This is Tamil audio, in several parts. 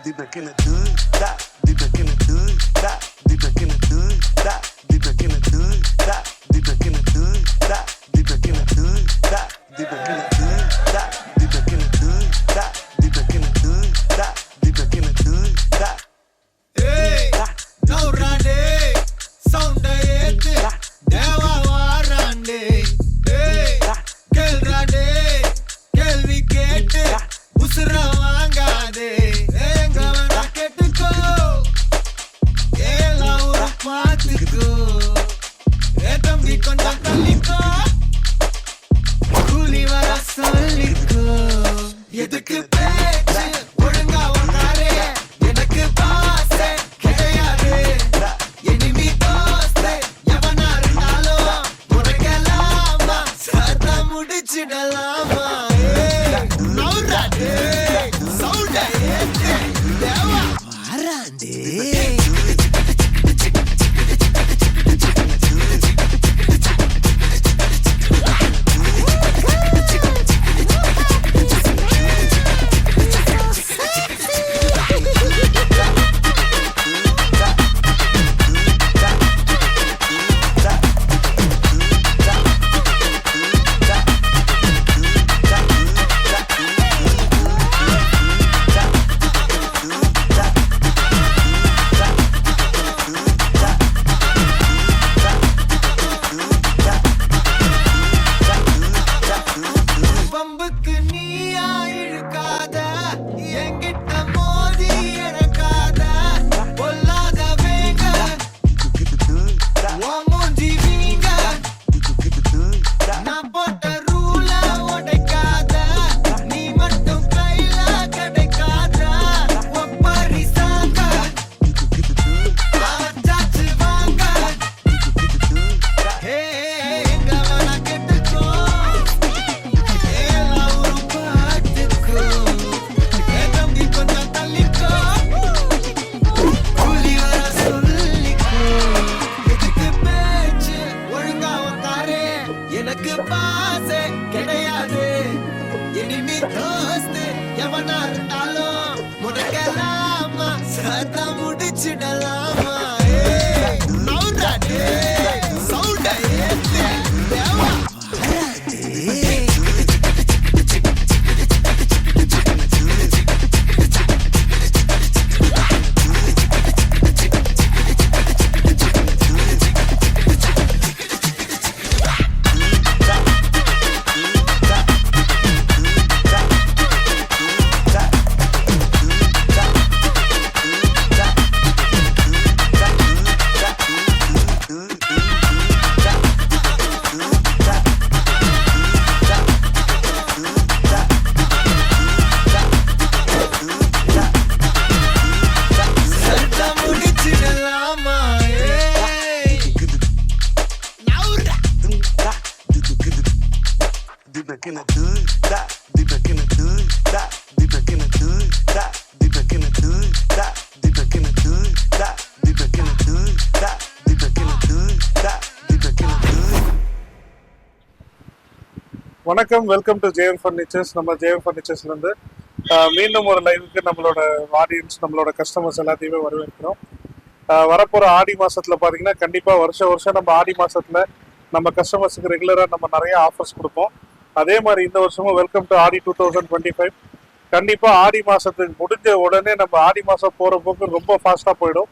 deep back in the hood, stop, deep back in the hood, stop, deep back in the hood, stop, deep back in the hood, stop, deep back in the hood, stop, deep back in the hood, stop, deep back in the hood, stop, deep back in the hood, stop, deep back in the hood, stop, deep back in the hood, stop. Hey, no rande, sound ayete, deva warande. Hey, kel rande, kelvi kete, usra vaangade. Enga vana kettuko, ela uru paathuko. Etambi konjam talliko, kuli vara solliko. Edukku pechu, olunga ukkare, enakku paase kedaiyadu. Enemy doste, yavana irundhalum, murakkalama, satha mudichidalama. Naurade, sound ayete, deva varande. பம்புக்கு நீயா இழுக்காத, என்கிட்ட மோதி எனக்காத. பொல்லாத வேங்க, உன் மூஞ்சி வீங்க. நான் போட்ட ரூல உடைக்காத, நீ மட்டும் கையில கிடைக்காத. ஒப்பரி சாங்க, சாச்சு வாங்க. ஹே, எங்க வேணா கெட்டுக்கோ, ela uru paathuko. Edambi konjam talliko, kuli vara solliko. Edukku pechu, olunga ukkare, enakku paase kedaiyadu. Enemy doste, yavana irundhalum, murakkalama, satha mudichidalama. Naurade, sound ayete, deva varande. Satha mudichidalama. Naura. Deep back in the hood, stop, deep back in the hood, stop, deep back in the hood, stop, deep back in the hood, stop, deep back in the hood, stop, deep back in the hood, stop, deep back in the hood, stop, deep back in the hood. வணக்கம், வெல்கம் டு ஜேஎம் ஃபர்னிச்சர்ஸ். நம்ம ஜேஎம் ஃபர்னிச்சர்ஸ்லேருந்து மீண்டும் ஒரு லைவுக்கு நம்மளோட ஆடியன்ஸ், நம்மளோட கஸ்டமர்ஸ் எல்லாத்தையுமே வரவேற்கிறோம். வரப்போகிற ஆடி மாதத்தில் பார்த்தீங்கன்னா கண்டிப்பாக வருஷம் நம்ம ஆடி மாதத்தில் நம்ம கஸ்டமர்ஸுக்கு ரெகுலராக நம்ம நிறைய ஆஃபர்ஸ் கொடுப்போம். அதே மாதிரி இந்த வருஷமும் வெல்கம் டு ஆடி 2025. கண்டிப்பாக ஆடி மாதத்துக்கு முடிஞ்ச உடனே நம்ம ஆடி மாதம் போகிற போக்கு ரொம்ப ஃபாஸ்ட்டாக போயிடும்.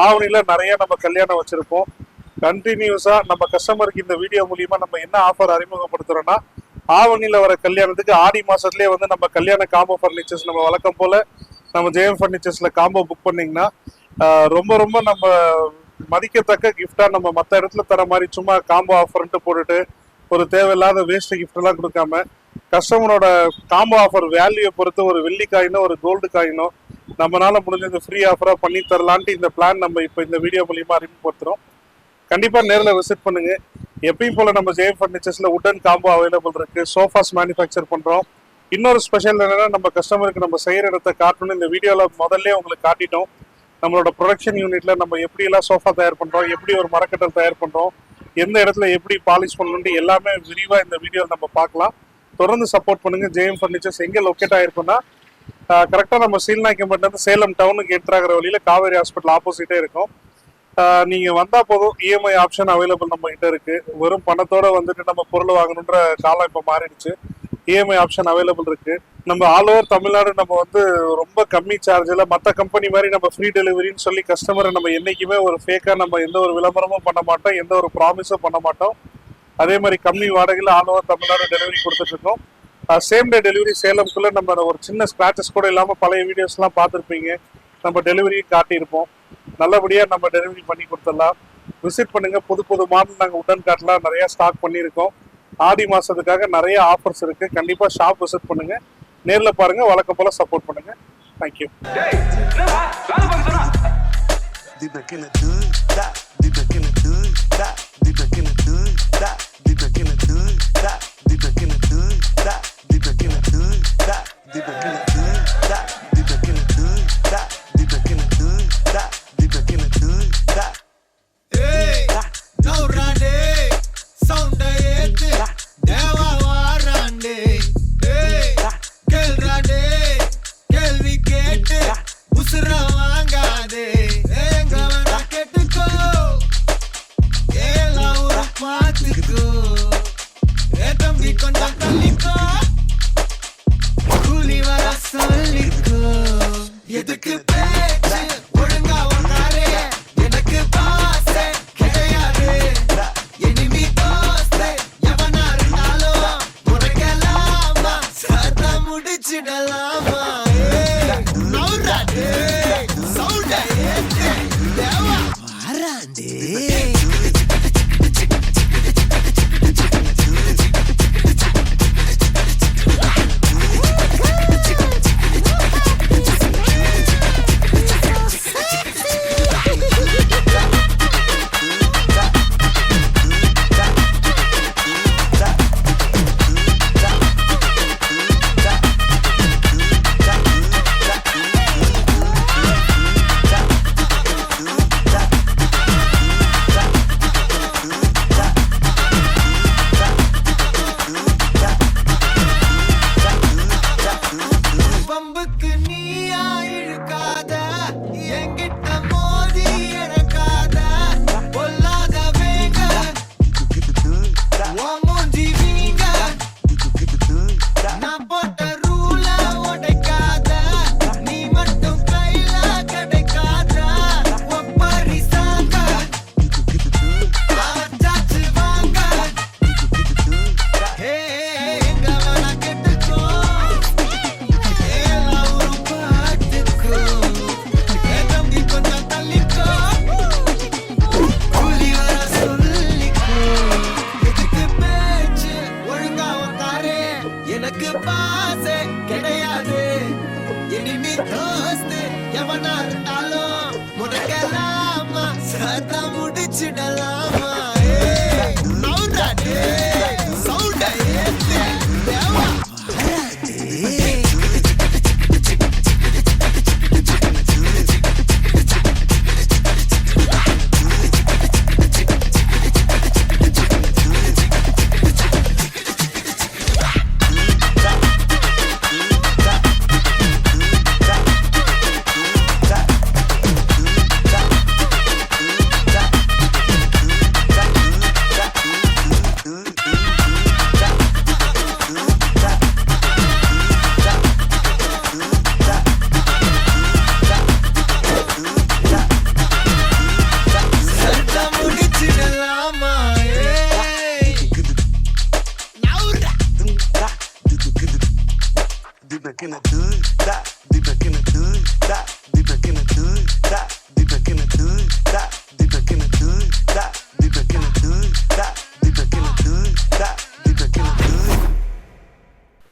ஆவணியில் நிறைய நம்ம கல்யாணம் வச்சுருப்போம். கண்டினியூஸாக நம்ம கஸ்டமருக்கு இந்த வீடியோ மூலிமா நம்ம என்ன ஆஃபர் அறிமுகப்படுத்துகிறோன்னா, ஆவணியில் வர கல்யாணத்துக்கு ஆடி மாதத்துலேயே வந்து நம்ம கல்யாண காம்போ ஃபர்னிச்சர்ஸ் நம்ம வழக்கம் போல் நம்ம ஜேஎம் ஃபர்னிச்சர்ஸில் காம்போ புக் பண்ணிங்கன்னா ரொம்ப ரொம்ப நம்ம மதிக்கத்தக்க கிஃப்டாக நம்ம மற்ற இடத்துல தர மாதிரி சும்மா காம்போ ஆஃபர்ன்ட்டு போட்டுட்டு ஒரு தேவையில்லாத வேஸ்ட் கிஃப்டெல்லாம் கொடுக்காம கஸ்டமரோட காம்போ ஆஃபர் வேல்யூவை பொறுத்து ஒரு வெள்ளி காயினோ ஒரு கோல்டு காயினோ நம்மளால முடிஞ்சது ஃப்ரீ ஆஃபராக பண்ணி தரலான்ட்டு இந்த பிளான் நம்ம இப்போ இந்த வீடியோ மூலியமாக அறிமுகப்படுத்துகிறோம். கண்டிப்பாக நேரில் விசிட் பண்ணுங்கள். எப்பயும் போல் நம்ம ஜேஎம் ஃபர்னிச்சர்ஸில் உட்டன் காம்போ அவைலபிள் இருக்குது. சோஃபாஸ் மேனுஃபேக்சர் பண்ணுறோம். இன்னொரு ஸ்பெஷல் என்னென்னா, நம்ம கஸ்டமருக்கு நம்ம செய்கிற இடத்த காட்டணும்னு இந்த வீடியோவில் முதல்ல உங்களுக்கு காட்டிட்டோம். நம்மளோட ப்ரொடக்ஷன் யூனிட்டில் நம்ம எப்படியெல்லாம் சோஃபா தயார் பண்ணுறோம், எப்படி ஒரு மரக்கட்டல் தயார் பண்ணுறோம், எந்த இடத்துல எப்படி பாலிஷ் பண்ணணுன்ட்டு எல்லாமே விரிவாக இந்த வீடியோவில் நம்ம பார்க்கலாம். தொடர்ந்து சப்போர்ட் பண்ணுங்கள். ஜேஎம் ஃபர்னிச்சர்ஸ் எங்கே லொக்கேட் ஆகிருக்குன்னா கரெக்டாக நம்ம சீல்நாயக்கம்பட்டிலேருந்து சேலம் டவுனுக்கு என்ட்ராகிற வழியில் காவேரி ஹாஸ்பிட்டல் ஆப்போசிட்டே இருக்கும். நீங்கள் வந்தால் போதும், இஎம்ஐ ஆப்ஷன் அவைலபிள் நம்ம கிட்ட இருக்கு. வெறும் பணத்தோட வந்துட்டு நம்ம பொருள் வாங்கணுன்ற காலம் இப்போ மாறிடுச்சு. இஎம்ஐ ஆப்ஷன் அவைலபிள் இருக்கு. நம்ம ஆல் ஓவர் தமிழ்நாடு நம்ம வந்து ரொம்ப கம்மி சார்ஜில் மற்ற கம்பெனி மாதிரி நம்ம ஃப்ரீ டெலிவரின்னு சொல்லி கஸ்டமரை நம்ம என்றைக்குமே ஒரு ஃபேக்காக நம்ம எந்த ஒரு விளம்பரமும் பண்ண மாட்டோம், எந்த ஒரு ப்ராமிஸும் பண்ண மாட்டோம். அதே மாதிரி கம்மி வாடகையில் ஆல் ஓவர் தமிழ்நாடு டெலிவரி கொடுத்துட்ருக்கோம். சேம் டே டெலிவரி சேலம்குள்ளே நம்ம ஒரு சின்ன ஸ்க்ராச்சஸ் கூட இல்லாமல் பழைய வீடியோஸ்லாம் பார்த்துருப்பீங்க. நம்ம டெலிவரியும் காட்டியிருப்போம். நல்லபடியாக நம்ம டெலிவரி பண்ணி கொடுத்துடலாம். விசிட் பண்ணுங்கள். புது புது மாடல் நாங்கள் உடன் காட்டலாம் நிறையா ஸ்டாக் பண்ணியிருக்கோம். ஆடி மாதத்துக்காக நிறைய ஆஃபர்ஸ் இருக்குது. கண்டிப்பாக ஷாப் விசிட் பண்ணுங்கள், நேரில் பாருங்கள், வழக்கம் போல் சப்போர்ட் பண்ணுங்கள். தேங்க்யூ. எதுக்கு பேச்சு ஒழுங்கா உட்காரு, எனக்கு பாசே கிடையாது. எனிமி தோஸ்தே எவனா இருந்தாலும் உனக்கெல்லாமா சத்தா முடிச்சிடலாமா. நௌராடே சவுண்ட ஏத்து தேவா வாராண்டே. எனக்கு பாசே கிடையாது. எனிமி தோஸ்து எவனா இருந்தாலும் முடக்கலாமா சத்தா முடிச்சிடலாமா. நௌராடே சவுண்ட ஏத்து தேவா வாராண்டே.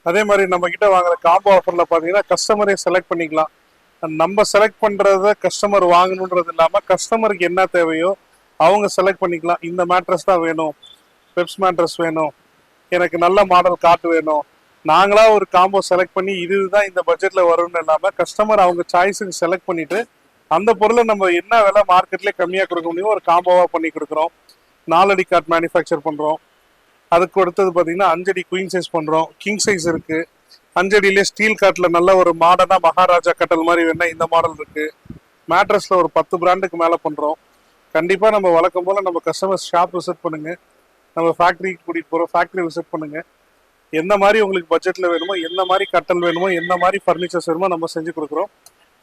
அதே மாதிரி நம்ம கிட்ட வாங்குற காம்போ ஆஃபர்ல பாத்தீங்கன்னா கஸ்டமரே செலக்ட் பண்ணிக்கலாம். நம்ம செலக்ட் பண்றத கஸ்டமர் வாங்கணுன்றது இல்லாம கஸ்டமருக்கு என்ன தேவையோ அவங்க செலக்ட் பண்ணிக்கலாம். இந்த மேட்ரஸ் தான் வேணும், பெப்ஸ் மேட்ரஸ் வேணும், எனக்கு நல்ல மாடல் காட்டு வேணும், நாங்களா ஒரு காம்போ செலக்ட் பண்ணி இதுதான் இந்த பட்ஜெட்ல வரும்னு இல்லாம கஸ்டமர் அவங்க சாய்ஸுக்கு செலக்ட் பண்ணிட்டு அந்த பொருளை நம்ம என்ன விலை மார்க்கெட்லேயே கம்மியாக கொடுக்க முடியும் ஒரு காம்போவா பண்ணி கொடுக்குறோம். 4 அடி கார்ட் மேனுஃபேக்சர் பண்றோம். அதுக்கு அடுத்தது பார்த்தீங்கன்னா 5 அடி குயின் சைஸ் பண்றோம், கிங் சைஸ் இருக்கு, 5 அடியிலே ஸ்டீல் காட்ல நல்ல ஒரு மாடர்னா மகாராஜா கட்டல் மாதிரி வேணா இந்த மாடல் இருக்கு. மேட்ரஸ்ல ஒரு 10 பிராண்டுக்கு மேல பண்றோம். கண்டிப்பா நம்ம வழக்கம் போல நம்ம கஸ்டமர் ஷாப் விசிட் பண்ணுங்க, நம்ம ஃபேக்டரிக்கு கூட்டிட்டு போறோம், ஃபேக்டரி விசிட் பண்ணுங்க. எந்த மாதிரி உங்களுக்கு பட்ஜெட்ல வேணுமோ, எந்த மாதிரி கட்டல் வேணுமோ, எந்த மாதிரி ஃபர்னிச்சர்ஸ் வேணுமோ நம்ம செஞ்சு கொடுக்குறோம்.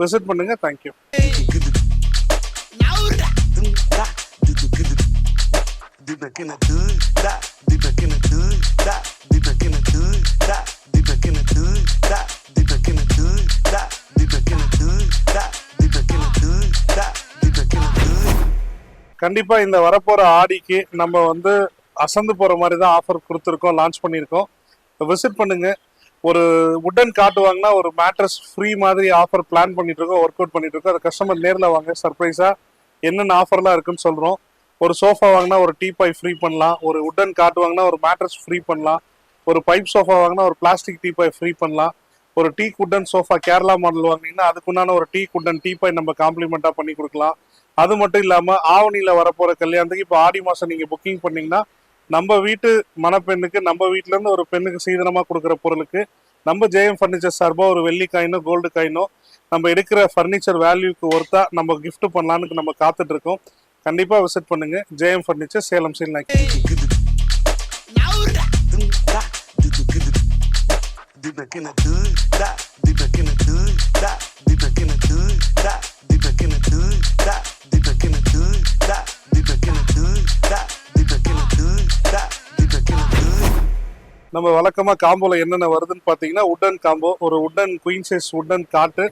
விசிட் பண்ணுங்க. Thank you. Deep back in the hood, deep back in the hood, deep back in the hood, deep back in the hood, deep back in the hood, deep back in the hood, deep back in the hood, deep back in the hood. கண்டிப்பா இந்த வரப்போற ஆடிக்கு நம்ம வந்து அசந்து போற மாதிரி தான் ஆஃபர் கொடுத்துருக்கோம், லான்ச் பண்ணியிருக்கோம். விசிட் பண்ணுங்க. ஒரு உட்டன் காட்டு வாங்கினா ஒரு மேட்ரஸ் ஃப்ரீ மாதிரி ஆஃபர் பிளான் பண்ணிட்டு இருக்கோம், ஒர்க் அவுட் பண்ணிட்டு இருக்கோம். அது கஸ்டமர் நேரில் வாங்க, சர்ப்ரைஸா என்னென்ன ஆஃபர்லாம் இருக்குன்னு சொல்றோம். ஒரு சோஃபா வாங்கினா ஒரு டீபாய் ஃப்ரீ பண்ணலாம், ஒரு உட்டன் காட்டு வாங்கினா ஒரு மேட்ரஸ் ஃப்ரீ பண்ணலாம், ஒரு பைப் சோஃபா வாங்கினா ஒரு பிளாஸ்டிக் டீபாய் ஃப்ரீ பண்ணலாம், ஒரு டீ குட்டன் சோஃபா கேரளா மாடல் வாங்கினீங்கன்னா அதுக்குண்டான ஒரு டீ குட்டன் டீபாய் நம்ம காம்ப்ளிமெண்டா பண்ணி கொடுக்கலாம். அது மட்டும் இல்லாம ஆவணியில வரப்போற கல்யாணத்துக்கு இப்போ ஆடி மாசம் நீங்க புக்கிங் பண்ணீங்கன்னா நம்ம வீட்டு மணப்பெண்ணுக்கு நம்ம வீட்டுல இருந்து ஒரு பெண்ணுக்கு சீதனமா கொடுக்குற பொருளுக்கு நம்ம ஜேஎம் ஃபர்னிச்சர் சார்பா ஒரு வெள்ளி காயினோ கோல்டு காயினோ நம்ம எடுக்கிற ஃபர்னிச்சர் வேல்யூக்கு ஒர்த்தா நம்ம கிஃப்ட் பண்ணலான்னு நம்ம காத்துட்டு இருக்கோம். கண்டிப்பா விசிட் பண்ணுங்க. ஜேஎம் ஃபர்னிச்சர், சேலம் சீல்நாய்க். Deep back in the hood, deep back in the hood, deep back in the hood, deep back in the hood, deep back in the hood, deep back in the hood, deep back in the hood, deep back in the hood. நம்ம வழக்கமா காம்போல என்னென்ன வருதுன்னு பாத்தீங்கன்னா உட்டன் காம்போ, ஒரு wooden queen size wooden cot,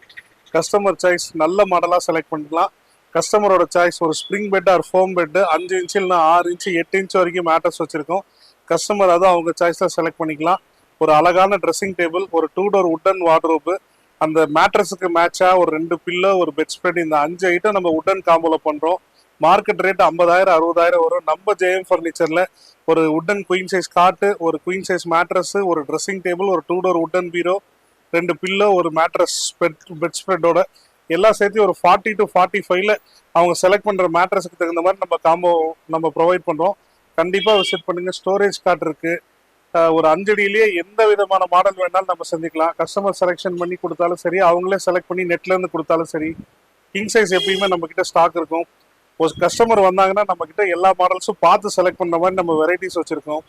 customer choice, நல்ல மாடலா செலக்ட் பண்ணிக்கலாம். கஸ்டமரோட சாய்ஸ் ஒரு spring bed or foam bed 5 inch இல்லைனா 6 இன்ச்சு 8 இன்ச்சு வரைக்கும் மேட்டர்ஸ் வச்சிருக்கோம். கஸ்டமர் அதை அவங்க சாய்ஸா செலக்ட் பண்ணிக்கலாம். ஒரு அழகான ட்ரெஸ்ஸிங் டேபிள், ஒரு 2 டோர் உட்டன் வார்ட்ரோப்பு, அந்த மேட்ரஸுக்கு மேட்சா ஒரு 2 பில்லோ, ஒரு பெட் ஸ்ப்ரெட், இந்த 5 ஐட்டம் நம்ம உட்டன் காம்போல பண்றோம். மார்க்கெட் ரேட் 50,000 60,000 வரும். நம்ம ஜேஎம் ஃபர்னிச்சர்ல ஒரு உட்டன் குயின் சைஸ் காட்டு, ஒரு குயின் சைஸ் மேட்ரஸ், ஒரு ட்ரெஸ்ஸிங் டேபிள், ஒரு 2 டோர் உட்டன் பீரோ, 2 பில்லோ, ஒரு மேட்ரஸ் பெட் ஸ்ப்ரெட்டோட எல்லாம் சேர்த்து ஒரு 40 to 45ல அவங்க செலக்ட் பண்ற மேட்ரஸுக்கு தகுந்த மாதிரி நம்ம காம்போ நம்ம ப்ரொவைட் பண்றோம். கண்டிப்பா விசிட் பண்ணுங்க. ஸ்டோரேஜ் கார்டு இருக்கு. ஒரு 5 அடியிலேயே எந்த விதமான மாடல் வேணாலும் நம்ம செஞ்சுக்கலாம். கஸ்டமர் செலெக்ஷன் பண்ணி கொடுத்தாலும் சரி, அவங்களே செலக்ட் பண்ணி நெட்ல இருந்து கொடுத்தாலும் சரி. கிங் சைஸ் எப்பயுமே நம்ம கிட்ட ஸ்டாக் இருக்கும். ஒரு கஸ்டமர் வந்தாங்கன்னா நம்ம கிட்ட எல்லா மாடல்ஸும் பார்த்து செலக்ட் பண்ண மாதிரி நம்ம வெரைட்டிஸ் வச்சிருக்கோம்.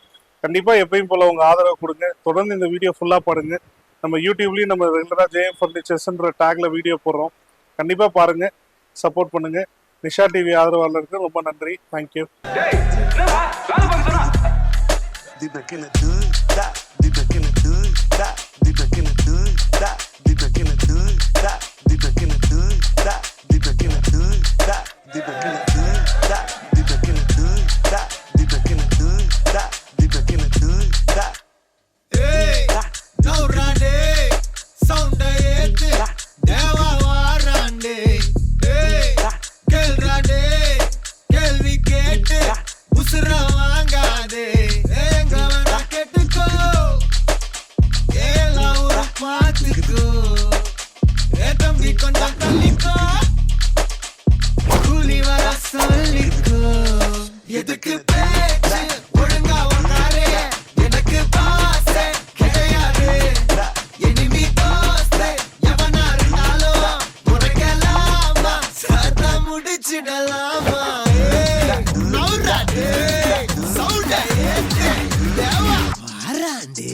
கண்டிப்பா எப்பயும் போல உங்க ஆதரவு கொடுங்க. தொடர்ந்து இந்த வீடியோ ஃபுல்லா பாருங்க. நம்ம யூடியூப்லயும் நம்ம ரெகுலரா ஜேஎம் ஃபர்னிச்சர்ஸ்ன்ற டேக்ல வீடியோ போடுறோம். கண்டிப்பா பாருங்க, சப்போர்ட் பண்ணுங்க. நிஷா டிவி ஆதரவாளருக்கு ரொம்ப நன்றி. Thank you. Deep back in the hood, deep back in the hood, deep back in the hood, deep back in the hood, deep back in the hood, deep back in the hood, deep back in the hood, deep back in the hood, deep back in the hood, deep back in the hood. Hey, no rande, sound ayete, deva varande. Hey, kel rande, kelvi kete, usra vaangade. Engavana kettuko, ela ura paathuko. Etambi konjam talliko, kuli vara solliko. எதுக்கு பேச்சு ஒழுங்கா ஒன்னாரே, எனக்கு பாசே கிடையாது. எனிமி தோஸ்தே எவனா இருந்தாலும் முறைக்கலாமா, சத்தா முடிச்சிடலாமா. நவுராடே, சவுண்டா ஏத்து, தேவா வாராண்டே.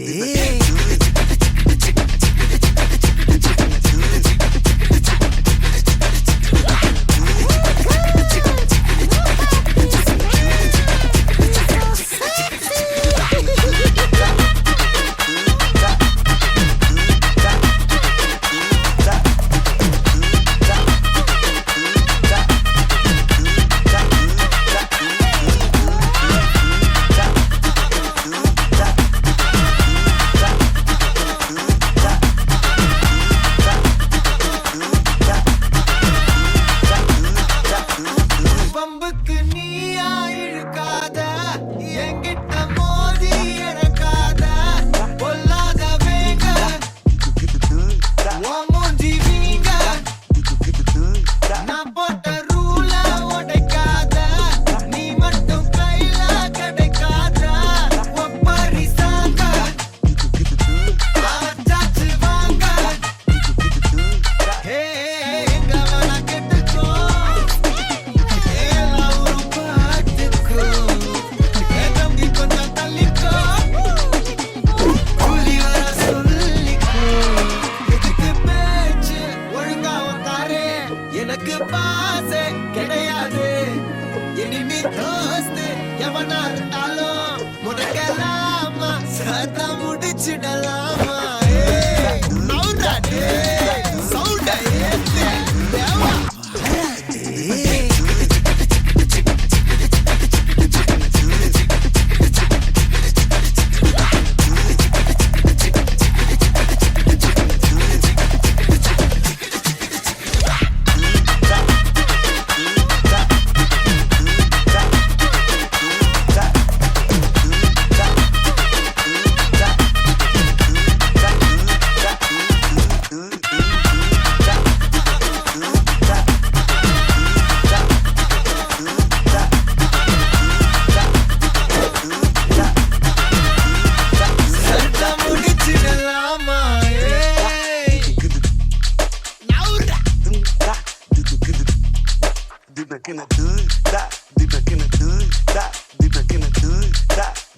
back in the hood, die, be back in the hood, die, be back in the hood, die.